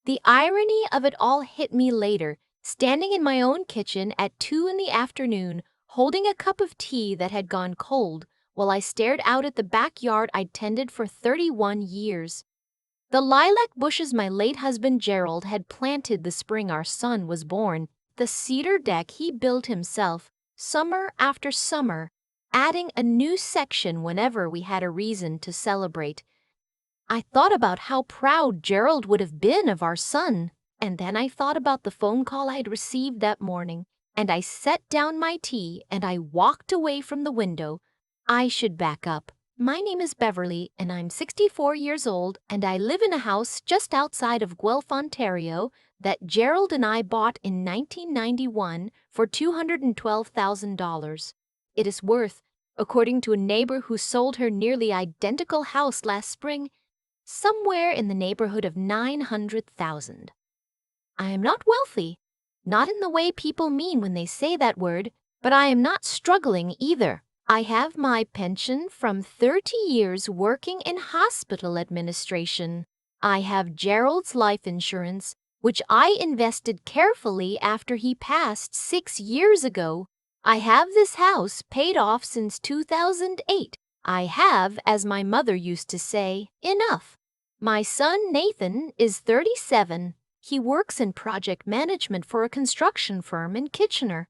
The irony of it all hit me later, standing in my own kitchen at 2 in the afternoon, holding a cup of tea that had gone cold, while I stared out at the backyard I'd tended for 31 years. The lilac bushes my late husband Gerald had planted the spring our son was born, the cedar deck he built himself, summer after summer, adding a new section whenever we had a reason to celebrate. I thought about how proud Gerald would have been of our son, and then I thought about the phone call I'd received that morning, and I set down my tea and I walked away from the window. I should back up. My name is Beverly, and I'm 64 years old, and I live in a house just outside of Guelph, Ontario, that Gerald and I bought in 1991 for $212,000. It is worth, according to a neighbor who sold her nearly identical house last spring, somewhere in the neighborhood of $900,000. I am not wealthy, not in the way people mean when they say that word, but I am not struggling either. I have my pension from 30 years working in hospital administration. I have Gerald's life insurance, which I invested carefully after he passed 6 years ago. I have this house paid off since 2008. I have, as my mother used to say, enough. My son Nathan is 37. He works in project management for a construction firm in Kitchener.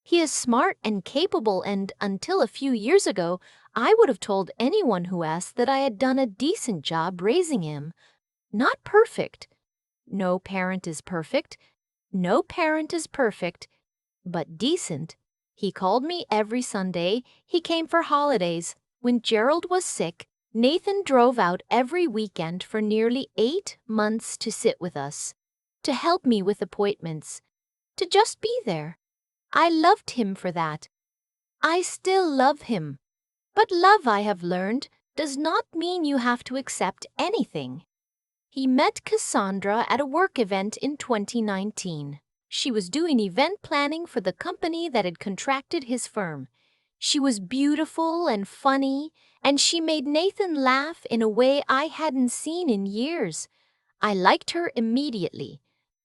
He is smart and capable, and until a few years ago, I would have told anyone who asked that I had done a decent job raising him. Not perfect. No parent is perfect. No parent is perfect, but decent. He called me every Sunday. He came for holidays. When Gerald was sick, Nathan drove out every weekend for nearly 8 months to sit with us, to help me with appointments, to just be there. I loved him for that. I still love him. But love, I have learned, does not mean you have to accept anything. He met Cassandra at a work event in 2019. She was doing event planning for the company that had contracted his firm. She was beautiful and funny, and she made Nathan laugh in a way I hadn't seen in years. I liked her immediately.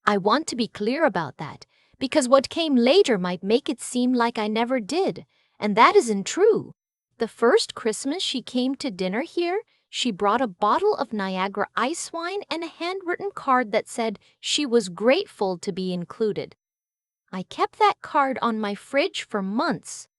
I want to be clear about that, because what came later might make it seem like I never did, and that isn't true. The first Christmas she came to dinner here, she brought a bottle of Niagara ice wine and a handwritten card that said she was grateful to be included. I kept that card on my fridge for months.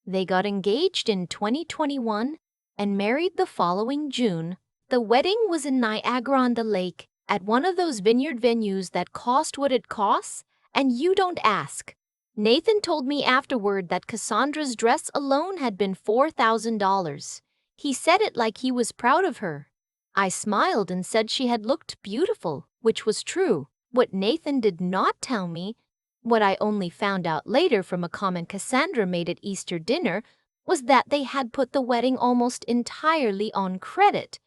They got engaged in 2021 and married the following June. The wedding was in Niagara-on-the-Lake at one of those vineyard venues that cost what it costs, and you don't ask. Nathan told me afterward that Cassandra's dress alone had been $4,000. He said it like he was proud of her. I smiled and said she had looked beautiful, which was true. What Nathan did not tell me, what I only found out later from a comment Cassandra made at Easter dinner, was that they had put the wedding almost entirely on credit.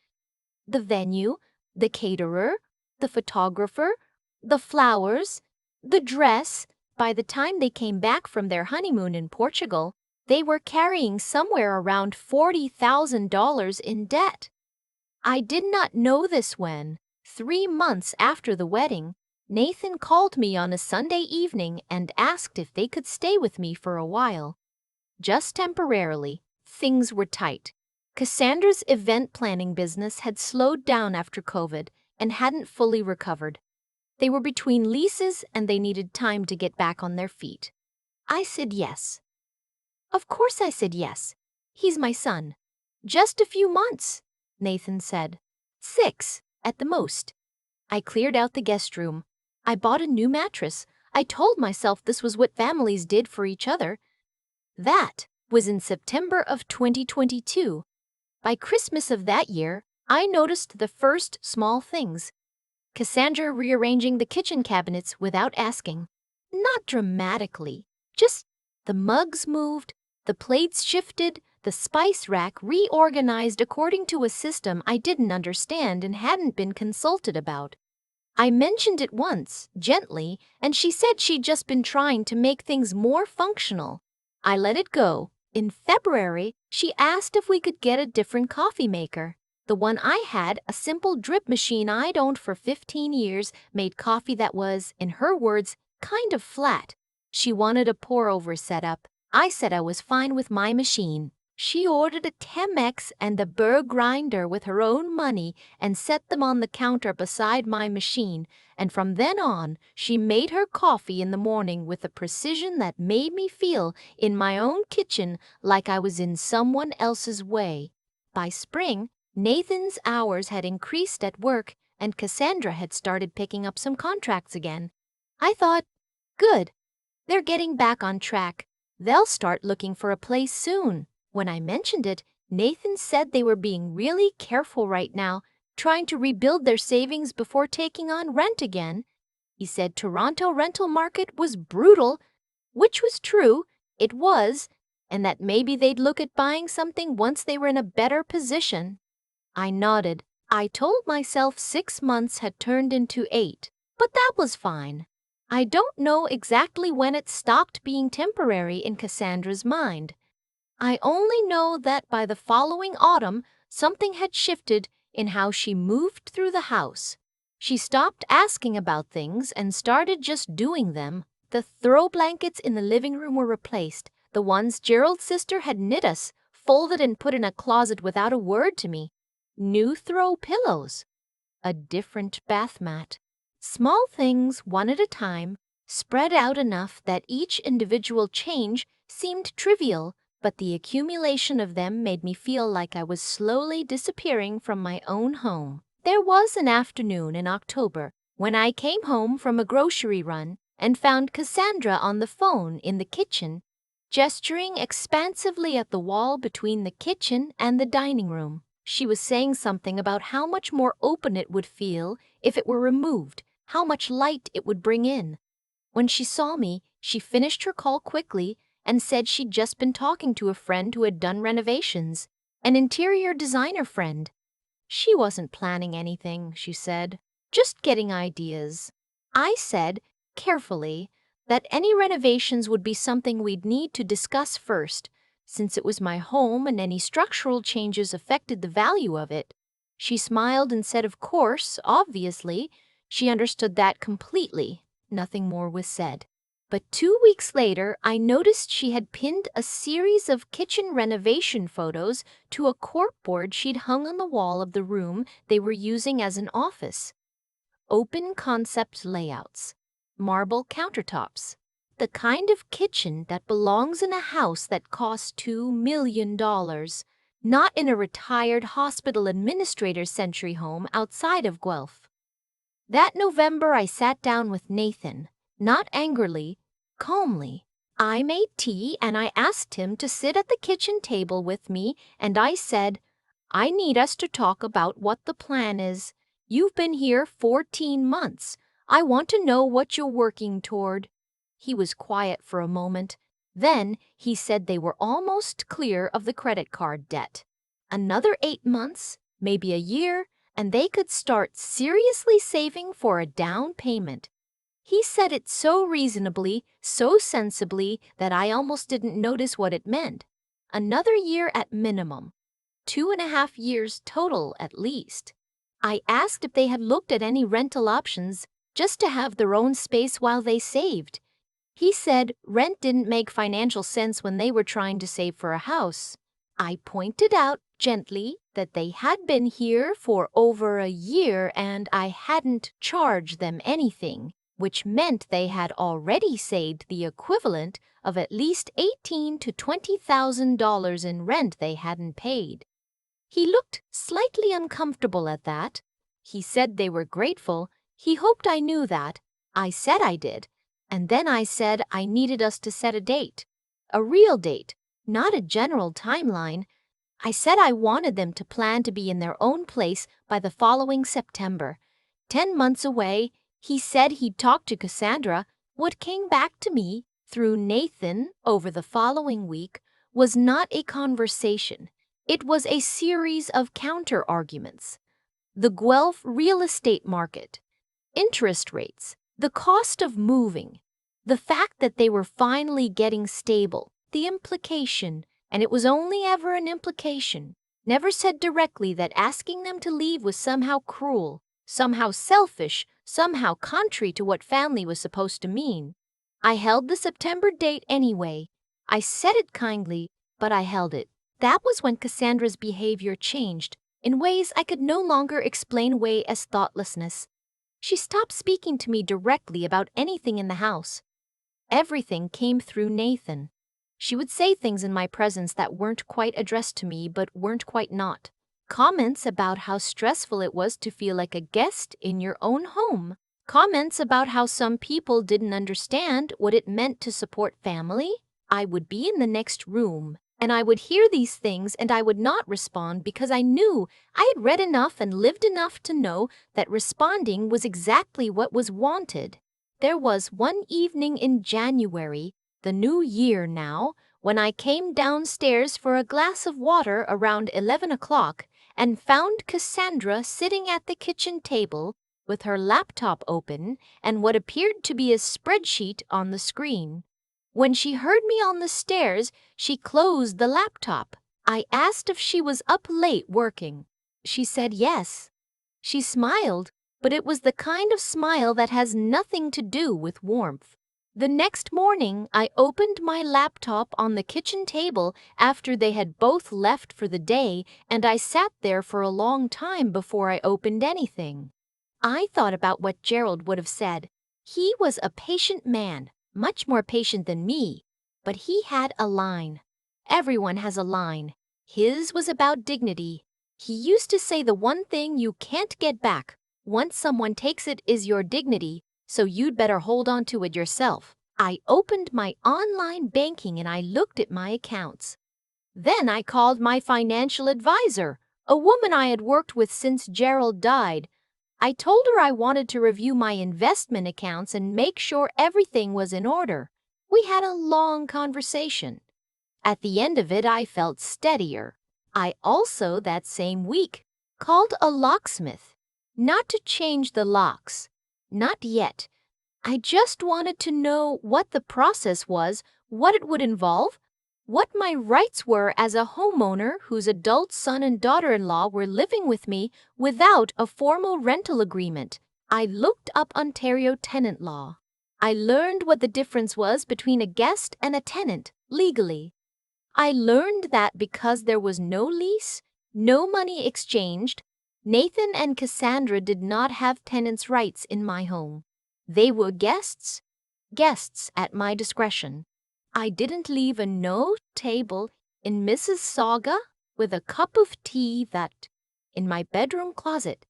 The venue, the caterer, the photographer, the flowers, the dress. By the time they came back from their honeymoon in Portugal, they were carrying somewhere around $40,000 in debt. I did not know this when, 3 months after the wedding, Nathan called me on a Sunday evening and asked if they could stay with me for a while. Just temporarily. Things were tight. Cassandra's event planning business had slowed down after COVID and hadn't fully recovered. They were between leases and they needed time to get back on their feet. I said yes. Of course I said yes. He's my son. Just a few months, Nathan said. 6, at the most. I cleared out the guest room. I bought a new mattress. I told myself this was what families did for each other. That was in September of 2022. By Christmas of that year, I noticed the first small things. Cassandra rearranging the kitchen cabinets without asking. Not dramatically, just the mugs moved, the plates shifted, the spice rack reorganized according to a system I didn't understand and hadn't been consulted about. I mentioned it once, gently, and she said she'd just been trying to make things more functional. I let it go. In February, she asked if we could get a different coffee maker. The one I had, a simple drip machine I'd owned for 15 years, made coffee that was, in her words, kind of flat. She wanted a pour-over setup. I said I was fine with my machine. She ordered a Chemex and a burr grinder with her own money and set them on the counter beside my machine, and from then on, she made her coffee in the morning with a precision that made me feel, in my own kitchen, like I was in someone else's way. By spring, Nathan's hours had increased at work, and Cassandra had started picking up some contracts again. I thought, good, they're getting back on track. They'll start looking for a place soon. When I mentioned it, Nathan said they were being really careful right now, trying to rebuild their savings before taking on rent again. He said Toronto rental market was brutal, which was true, it was, and that maybe they'd look at buying something once they were in a better position. I nodded. I told myself 6 months had turned into 8, but that was fine. I don't know exactly when it stopped being temporary in Cassandra's mind. I only know that by the following autumn, something had shifted in how she moved through the house. She stopped asking about things and started just doing them. The throw blankets in the living room were replaced. The ones Gerald's sister had knit us, folded and put in a closet without a word to me. New throw pillows. A different bath mat. Small things, one at a time, spread out enough that each individual change seemed trivial, but the accumulation of them made me feel like I was slowly disappearing from my own home. There was an afternoon in October when I came home from a grocery run and found Cassandra on the phone in the kitchen, gesturing expansively at the wall between the kitchen and the dining room. She was saying something about how much more open it would feel if it were removed, how much light it would bring in. When she saw me, she finished her call quickly and said she'd just been talking to a friend who had done renovations, an interior designer friend. She wasn't planning anything, she said, just getting ideas. I said, carefully, that any renovations would be something we'd need to discuss first, since it was my home and any structural changes affected the value of it. She smiled and said, of course, obviously. She understood that completely. Nothing more was said. But 2 weeks later, I noticed she had pinned a series of kitchen renovation photos to a corkboard she'd hung on the wall of the room they were using as an office. Open concept layouts, marble countertops, the kind of kitchen that belongs in a house that costs $2 million, not in a retired hospital administrator's century home outside of Guelph. That November, I sat down with Nathan, not angrily, calmly. I made tea and I asked him to sit at the kitchen table with me, and I said, I need us to talk about what the plan is. You've been here 14 months. I want to know what you're working toward. He was quiet for a moment. Then he said they were almost clear of the credit card debt. Another 8 months, maybe a year, and they could start seriously saving for a down payment. He said it so reasonably, so sensibly, that I almost didn't notice what it meant. Another year at minimum. 2.5 years total at least. I asked if they had looked at any rental options just to have their own space while they saved. He said rent didn't make financial sense when they were trying to save for a house. I pointed out gently that they had been here for over a year and I hadn't charged them anything, which meant they had already saved the equivalent of at least $18,000 to $20,000 in rent they hadn't paid. He looked slightly uncomfortable at that. He said they were grateful. He hoped I knew that. I said I did. And then I said I needed us to set a date. A real date, not a general timeline. I said I wanted them to plan to be in their own place by the following September. 10 months away, he said he'd talked to Cassandra. What came back to me through Nathan over the following week was not a conversation. It was a series of counter-arguments. The Guelph real estate market, interest rates, the cost of moving, the fact that they were finally getting stable, the implication, and it was only ever an implication, never said directly that asking them to leave was somehow cruel, somehow selfish, somehow contrary to what family was supposed to mean. I held the September date anyway. I said it kindly, but I held it. That was when Cassandra's behavior changed, in ways I could no longer explain away as thoughtlessness. She stopped speaking to me directly about anything in the house. Everything came through Nathan. She would say things in my presence that weren't quite addressed to me but weren't quite not. Comments about how stressful it was to feel like a guest in your own home. Comments about how some people didn't understand what it meant to support family. I would be in the next room, and I would hear these things and I would not respond because I knew I had read enough and lived enough to know that responding was exactly what was wanted. There was one evening in January, the new year now, when I came downstairs for a glass of water around 11 o'clock and found Cassandra sitting at the kitchen table with her laptop open and what appeared to be a spreadsheet on the screen. When she heard me on the stairs, she closed the laptop. I asked if she was up late working. She said yes. She smiled, but it was the kind of smile that has nothing to do with warmth. The next morning, I opened my laptop on the kitchen table after they had both left for the day, and I sat there for a long time before I opened anything. I thought about what Gerald would have said. He was a patient man, much more patient than me, but he had a line. Everyone has a line. His was about dignity. He used to say the one thing you can't get back once someone takes it is your dignity, so you'd better hold on to it yourself. I opened my online banking and I looked at my accounts. Then I called my financial advisor, a woman I had worked with since Gerald died. I told her I wanted to review my investment accounts and make sure everything was in order. We had a long conversation. At the end of it, I felt steadier. I also, that same week, called a locksmith. Not to change the locks. Not yet. I just wanted to know what the process was, what it would involve, what my rights were as a homeowner whose adult son and daughter-in-law were living with me without a formal rental agreement. I looked up Ontario tenant law. I learned what the difference was between a guest and a tenant, legally. I learned that because there was no lease, no money exchanged, Nathan and Cassandra did not have tenants' rights in my home. They were guests at my discretion. I didn't leave a note table in Mississauga with a cup of tea in my bedroom closet.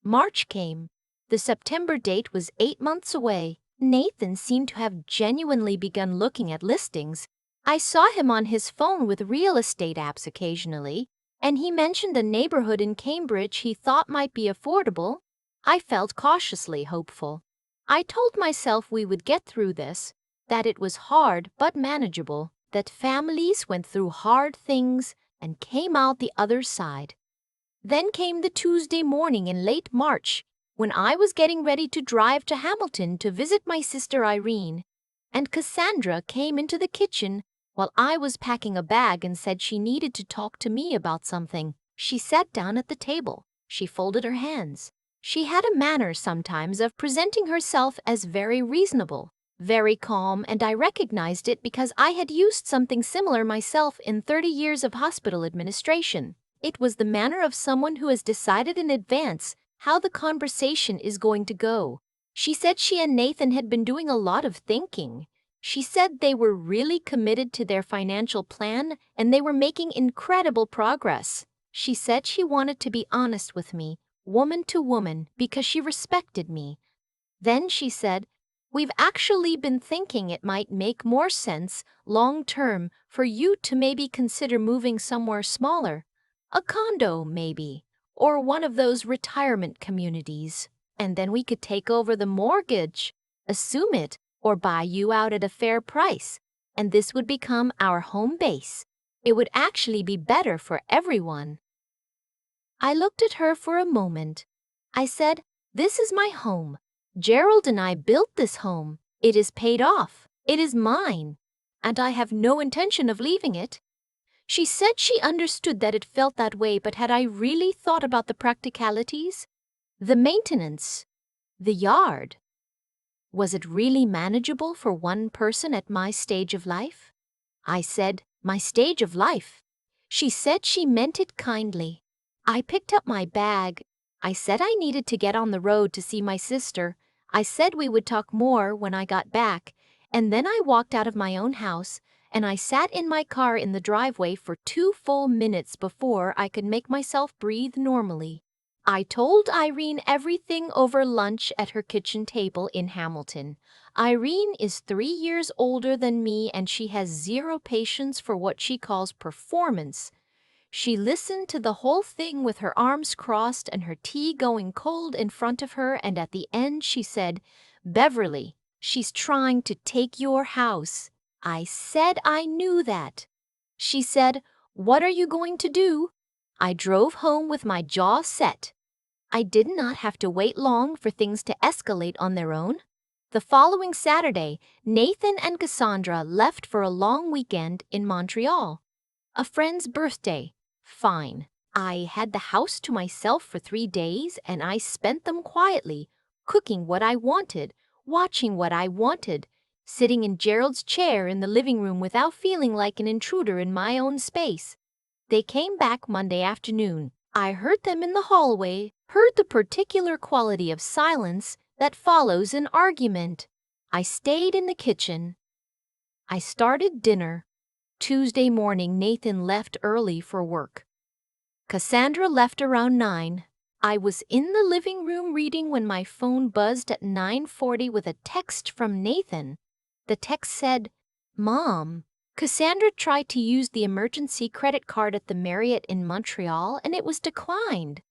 March came. The September date was 8 months away. Nathan seemed to have genuinely begun looking at listings. I saw him on his phone with real estate apps occasionally, and he mentioned a neighborhood in Cambridge he thought might be affordable. I felt cautiously hopeful. I told myself we would get through this, that it was hard but manageable, that families went through hard things and came out the other side. Then came the Tuesday morning in late March, when I was getting ready to drive to Hamilton to visit my sister Irene, and Cassandra came into the kitchen while I was packing a bag and said she needed to talk to me about something. She sat down at the table. She folded her hands. She had a manner sometimes of presenting herself as very reasonable, very calm, and I recognized it because I had used something similar myself in 30 years of hospital administration. It was the manner of someone who has decided in advance how the conversation is going to go. She said she and Nathan had been doing a lot of thinking. She said they were really committed to their financial plan and they were making incredible progress. She said she wanted to be honest with me, woman to woman, because she respected me. Then she said, "We've actually been thinking it might make more sense long-term for you to maybe consider moving somewhere smaller. A condo, maybe, or one of those retirement communities. And then we could take over the mortgage, assume it, or buy you out at a fair price. And this would become our home base. It would actually be better for everyone." I looked at her for a moment. I said, "This is my home. Gerald and I built this home. It is paid off. It is mine. And I have no intention of leaving it." She said she understood that it felt that way, but had I really thought about the practicalities? The maintenance? The yard? Was it really manageable for one person at my stage of life? I said, my stage of life. She said she meant it kindly. I picked up my bag. I said I needed to get on the road to see my sister. I said we would talk more when I got back, and then I walked out of my own house, and I sat in my car in the driveway for 2 full minutes before I could make myself breathe normally. I told Irene everything over lunch at her kitchen table in Hamilton. Irene is 3 years older than me, and she has zero patience for what she calls performance. She listened to the whole thing with her arms crossed and her tea going cold in front of her, and at the end she said, "Beverly, she's trying to take your house." I said I knew that. She said, "What are you going to do?" I drove home with my jaw set. I did not have to wait long for things to escalate on their own. The following Saturday, Nathan and Cassandra left for a long weekend in Montreal. A friend's birthday. Fine. I had the house to myself for 3 days, and I spent them quietly, cooking what I wanted, watching what I wanted, sitting in Gerald's chair in the living room without feeling like an intruder in my own space. They came back Monday afternoon. I heard them in the hallway, heard the particular quality of silence that follows an argument. I stayed in the kitchen. I started dinner. Tuesday morning, Nathan left early for work. Cassandra left around 9. I was in the living room reading when my phone buzzed at 9:40 with a text from Nathan. The text said, "Mom, Cassandra tried to use the emergency credit card at the Marriott in Montreal and it was declined.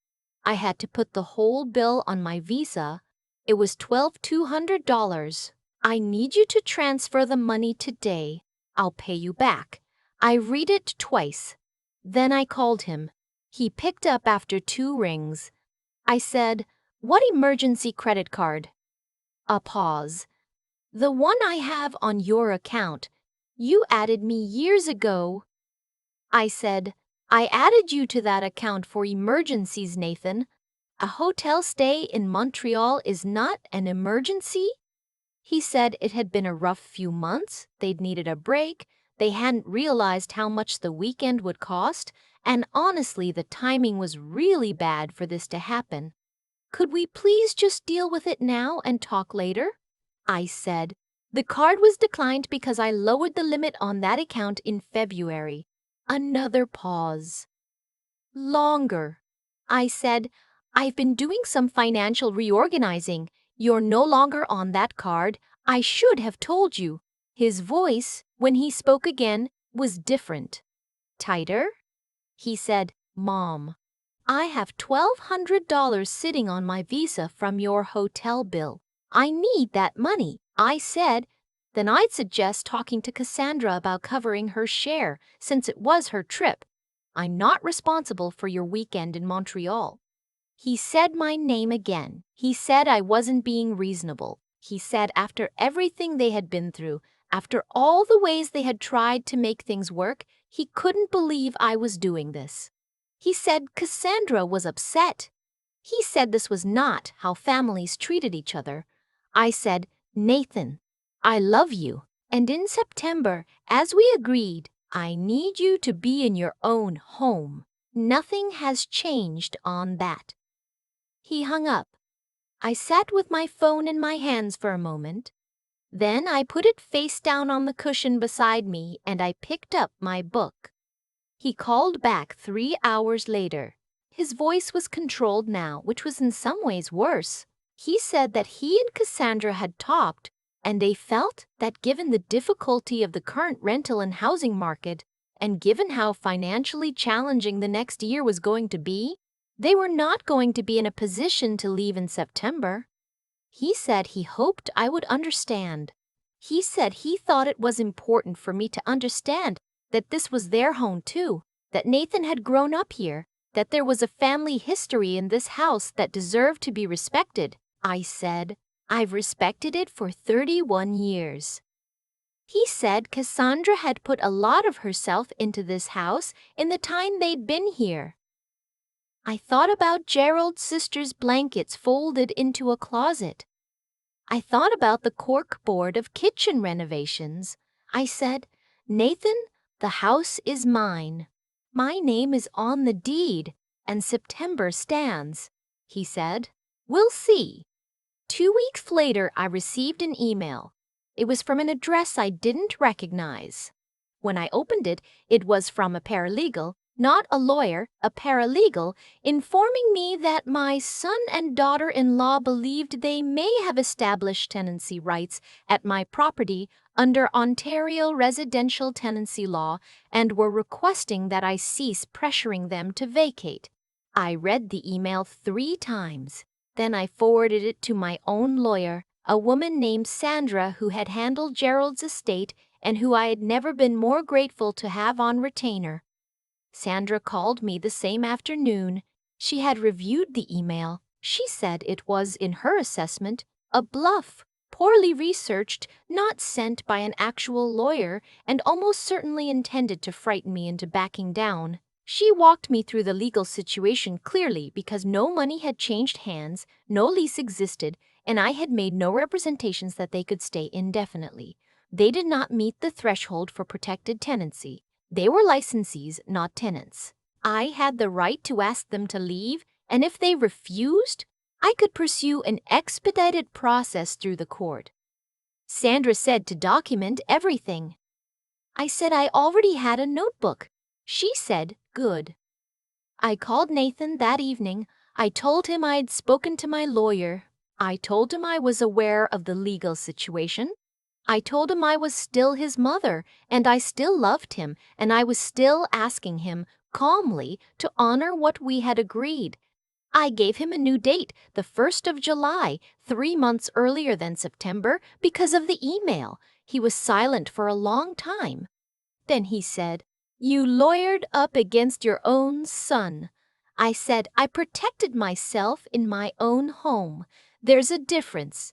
I had to put the whole bill on my Visa. It was $12,200. I need you to transfer the money today. I'll pay you back." I read it twice. Then I called him. He picked up after 2 rings. I said, "What emergency credit card?" A pause. "The one I have on your account. You added me years ago." I said, "I added you to that account for emergencies, Nathan. A hotel stay in Montreal is not an emergency?" He said it had been a rough few months, they'd needed a break, they hadn't realized how much the weekend would cost, and honestly the timing was really bad for this to happen. "Could we please just deal with it now and talk later?" I said. "The card was declined because I lowered the limit on that account in February." Another pause. Longer. I said, "I've been doing some financial reorganizing. You're no longer on that card. I should have told you." His voice, when he spoke again, was different. Tighter? He said, "Mom, I have $1,200 sitting on my Visa from your hotel bill. I need that money." I said, "Then I'd suggest talking to Cassandra about covering her share, since it was her trip. I'm not responsible for your weekend in Montreal." He said my name again. He said I wasn't being reasonable. He said after everything they had been through, after all the ways they had tried to make things work, he couldn't believe I was doing this. He said Cassandra was upset. He said this was not how families treated each other. I said, "Nathan, I love you, and in September, as we agreed, I need you to be in your own home. Nothing has changed on that." He hung up. I sat with my phone in my hands for a moment. Then I put it face down on the cushion beside me and I picked up my book. He called back 3 hours later. His voice was controlled now, which was in some ways worse. He said that he and Cassandra had talked, and they felt that given the difficulty of the current rental and housing market, and given how financially challenging the next year was going to be, they were not going to be in a position to leave in September. He said he hoped I would understand. He said he thought it was important for me to understand that this was their home too, that Nathan had grown up here, that there was a family history in this house that deserved to be respected. I said, "I've respected it for 31 years. He said Cassandra had put a lot of herself into this house in the time they'd been here. I thought about Gerald's sister's blankets folded into a closet. I thought about the cork board of kitchen renovations. I said, Nathan, the house is mine. My name is on the deed, and September stands. He said, we'll see. 2 weeks later, I received an email. It was from an address I didn't recognize. When I opened it, it was from a paralegal, not a lawyer, a paralegal, informing me that my son and daughter-in-law believed they may have established tenancy rights at my property under Ontario residential tenancy law and were requesting that I cease pressuring them to vacate. I read the email 3 times. Then I forwarded it to my own lawyer, a woman named Sandra who had handled Gerald's estate and who I had never been more grateful to have on retainer. Sandra called me the same afternoon. She had reviewed the email. She said it was, in her assessment, a bluff, poorly researched, not sent by an actual lawyer, and almost certainly intended to frighten me into backing down. She walked me through the legal situation clearly because no money had changed hands, no lease existed, and I had made no representations that they could stay indefinitely. They did not meet the threshold for protected tenancy. They were licensees, not tenants. I had the right to ask them to leave, and if they refused, I could pursue an expedited process through the court. Sandra said to document everything. I said I already had a notebook. She said, good. I called Nathan that evening. I told him I'd spoken to my lawyer. I told him I was aware of the legal situation. I told him I was still his mother, and I still loved him, and I was still asking him, calmly, to honor what we had agreed. I gave him a new date, the 1st of July, 3 months earlier than September, because of the email. He was silent for a long time. Then he said, you lawyered up against your own son. I said, I protected myself in my own home. There's a difference.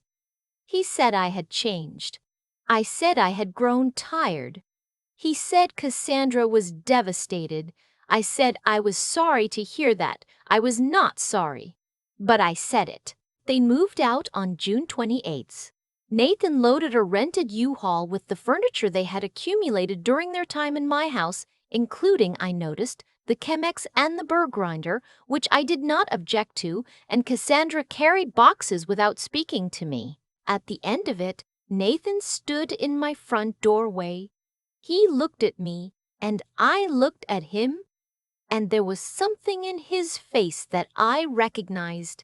He said I had changed. I said I had grown tired. He said Cassandra was devastated. I said I was sorry to hear that. I was not sorry. But I said it. They moved out on June 28th. Nathan loaded a rented U-Haul with the furniture they had accumulated during their time in my house, including, I noticed, the Chemex and the burr grinder, which I did not object to, and Cassandra carried boxes without speaking to me. At the end of it, Nathan stood in my front doorway. He looked at me, and I looked at him, and there was something in his face that I recognized.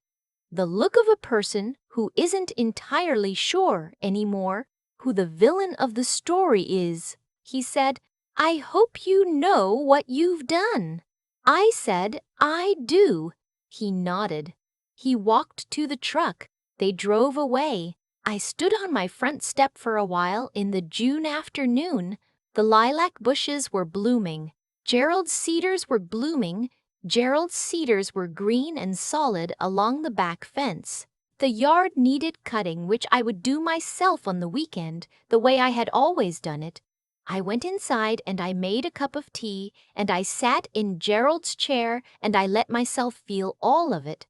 The look of a person who isn't entirely sure anymore who the villain of the story is. He said, I hope you know what you've done. I said, I do. He nodded. He walked to the truck. They drove away. I stood on my front step for a while in the June afternoon. The lilac bushes were blooming. Gerald's cedars were blooming. Gerald's cedars were green and solid along the back fence. The yard needed cutting, which I would do myself on the weekend, the way I had always done it. I went inside and I made a cup of tea, and I sat in Gerald's chair and I let myself feel all of it.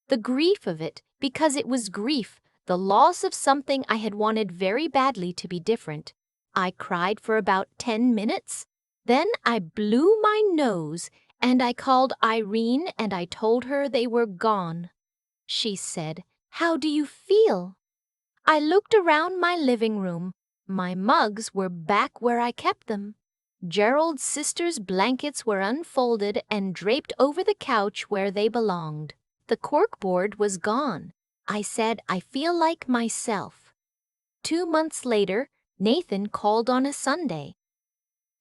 The grief of it, because it was grief, the loss of something I had wanted very badly to be different. I cried for about 10 minutes. Then I blew my nose, and I called Irene and I told her they were gone. She said, how do you feel? I looked around my living room. My mugs were back where I kept them. Gerald's sister's blankets were unfolded and draped over the couch where they belonged. The corkboard was gone. I said, I feel like myself. 2 months later, Nathan called on a Sunday.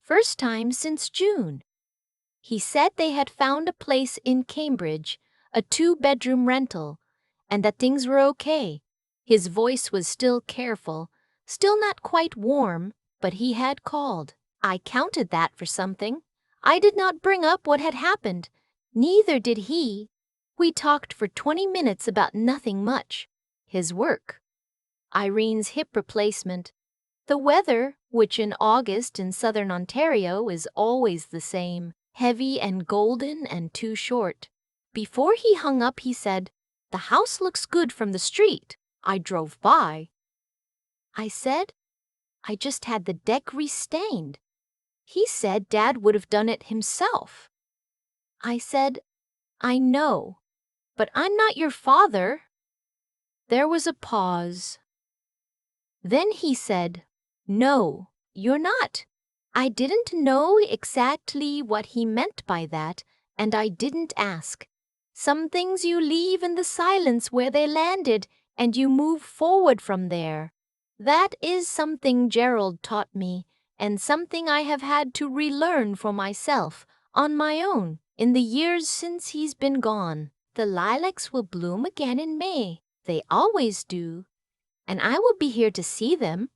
First time since June. He said they had found a place in Cambridge, a 2-bedroom rental, and that things were okay. His voice was still careful, still not quite warm, but he had called. I counted that for something. I did not bring up what had happened. Neither did he. We talked for 20 minutes about nothing much. His work. Irene's hip replacement. The weather, which in August in southern Ontario is always the same, heavy and golden and too short. Before he hung up, he said, "The house looks good from the street. I drove by." I said, "I just had the deck restained." He said Dad would have done it himself. I said, "I know, but I'm not your father." There was a pause. Then he said, "No, you're not." I didn't know exactly what he meant by that, and I didn't ask. Some things you leave in the silence where they landed, and you move forward from there. That is something Gerald taught me, and something I have had to relearn for myself, on my own, in the years since he's been gone. The lilacs will bloom again in May. They always do. And I will be here to see them.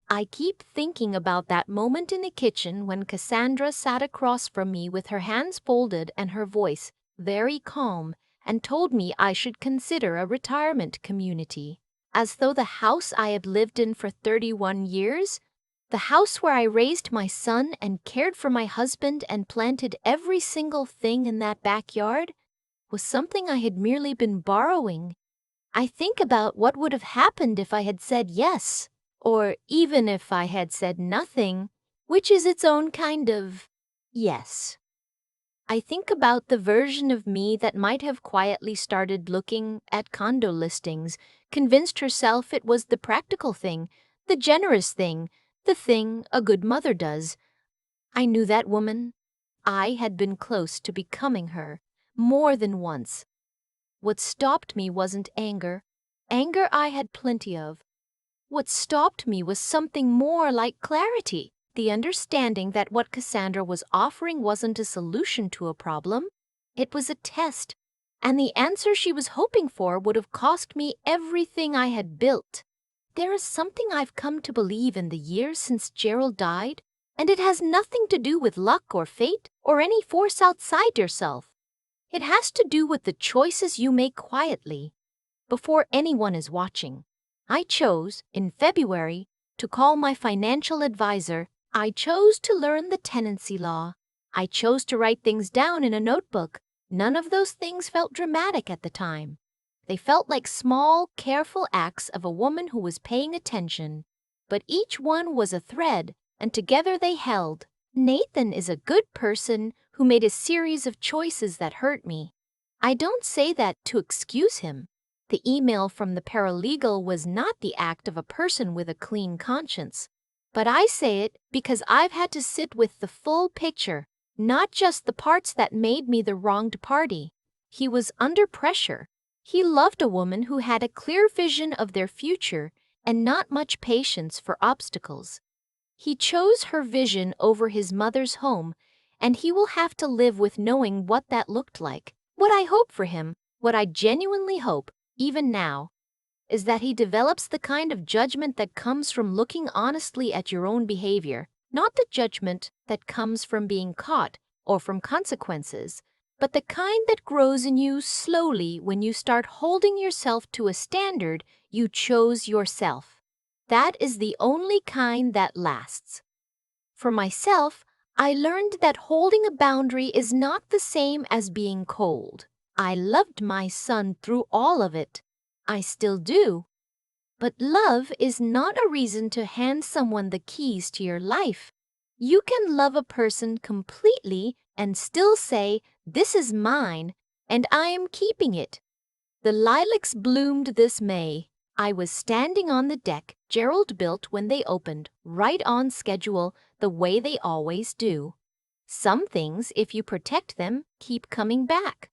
I keep thinking about that moment in the kitchen when Cassandra sat across from me with her hands folded and her voice very calm and told me I should consider a retirement community. As though the house I had lived in for 31 years, the house where I raised my son and cared for my husband and planted every single thing in that backyard, was something I had merely been borrowing. I think about what would have happened if I had said yes. Or even if I had said nothing, which is its own kind of yes. I think about the version of me that might have quietly started looking at condo listings, convinced herself it was the practical thing, the generous thing, the thing a good mother does. I knew that woman. I had been close to becoming her, more than once. What stopped me wasn't anger. Anger I had plenty of. What stopped me was something more like clarity, the understanding that what Cassandra was offering wasn't a solution to a problem. It was a test, and the answer she was hoping for would have cost me everything I had built. There is something I've come to believe in the years since Gerald died, and it has nothing to do with luck or fate or any force outside yourself. It has to do with the choices you make quietly, before anyone is watching. I chose, in February, to call my financial advisor. I chose to learn the tenancy law. I chose to write things down in a notebook. None of those things felt dramatic at the time. They felt like small, careful acts of a woman who was paying attention. But each one was a thread, and together they held. Nathan is a good person who made a series of choices that hurt me. I don't say that to excuse him. The email from the paralegal was not the act of a person with a clean conscience. But I say it because I've had to sit with the full picture, not just the parts that made me the wronged party. He was under pressure. He loved a woman who had a clear vision of their future and not much patience for obstacles. He chose her vision over his mother's home, and he will have to live with knowing what that looked like. What I hope for him, what I genuinely hope, even now, is that he develops the kind of judgment that comes from looking honestly at your own behavior, not the judgment that comes from being caught or from consequences, but the kind that grows in you slowly when you start holding yourself to a standard you chose yourself. That is the only kind that lasts. For myself, I learned that holding a boundary is not the same as being cold. I loved my son through all of it. I still do. But love is not a reason to hand someone the keys to your life. You can love a person completely and still say, "This is mine, and I am keeping it." The lilacs bloomed this May. I was standing on the deck Gerald built when they opened, right on schedule, the way they always do. Some things, if you protect them, keep coming back.